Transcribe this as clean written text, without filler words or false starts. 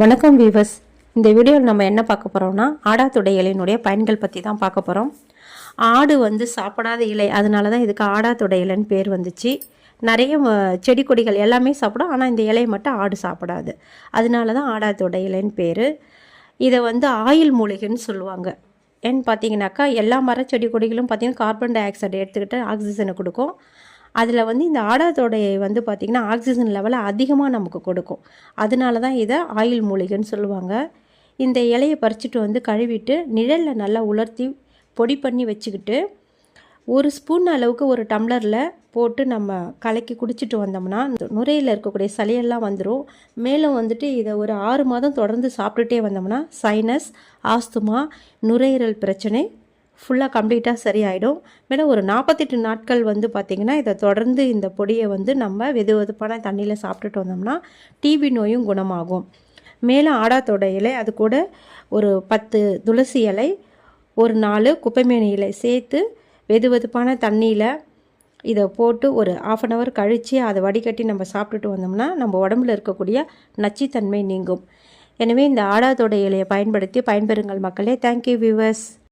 வணக்கம் வீவர்ஸ். இந்த வீடியோவில் நம்ம என்ன பார்க்க போகிறோம்னா ஆடாத்தொடை இலையினுடைய பயன்கள் பற்றி தான் பார்க்க போகிறோம். ஆடு சாப்பிடாத இலை, அதனால தான் இதுக்கு ஆடாத்தொடை இலைன்னு பேர் வந்துச்சு. நிறைய செடி கொடிகள் எல்லாமே சாப்பிடும், ஆனால் இந்த இலையை மட்டும் ஆடு சாப்பிடாது. அதனால தான் ஆடாத்தொடை இலைன்னு பேர். இதை ஆயில் மூலிகைன்னு சொல்லுவாங்க. ஏன்னு பார்த்தீங்கன்னாக்கா எல்லா மரச்செடி கொடிகளும் பார்த்திங்கன்னா கார்பன் டை ஆக்சைடு எடுத்துக்கிட்டு ஆக்சிஜனை கொடுக்கும். அதில் இந்த ஆடாத்தொடையை பார்த்திங்கன்னா ஆக்சிஜன் லெவலை அதிகமாக நமக்கு கொடுக்கும். அதனால தான் இதை ஆயில் மூலிகைன்னு சொல்லுவாங்க. இந்த இலையை பறிச்சுட்டு கழுவிட்டு நிழலில் நல்லா உலர்த்தி பொடி பண்ணி வச்சுக்கிட்டு ஒரு ஸ்பூன் அளவுக்கு ஒரு டம்ளரில் போட்டு நம்ம கலக்கி குடிச்சிட்டு வந்தோம்னா நுரையில் இருக்கக்கூடிய சளியெல்லாம் வந்துடும். மேலும் இதை ஒரு 6 மாதம் தொடர்ந்து சாப்பிட்டுட்டே வந்தோம்னா சைனஸ், ஆஸ்துமா, நுரையீரல் பிரச்சனை ஃபுல்லாக கம்ப்ளீட்டாக சரியாயிடும். மேலும் ஒரு 48 நாட்கள் பார்த்திங்கன்னா இதை தொடர்ந்து இந்த பொடியை நம்ம வெது வெதுப்பான தண்ணியில் சாப்பிட்டுட்டு வந்தோம்னா டிபி நோயும் குணமாகும். மேலும் ஆடாத்தொடை இலை, அது கூட ஒரு 10 துளசி இலை, ஒரு 4 குப்பைமேனி இலை சேர்த்து வெது வெதுப்பான தண்ணியில் இதை போட்டு ஒரு 1/2 hour கழித்து அதை வடிகட்டி நம்ம சாப்பிட்டுட்டு வந்தோம்னா நம்ம உடம்புல இருக்கக்கூடிய நச்சுத்தன்மை நீங்கும். எனவே இந்த ஆடாத்தொடை இலையை பயன்படுத்தி பயன்பெறுங்கள் மக்களே. Thank you viewers.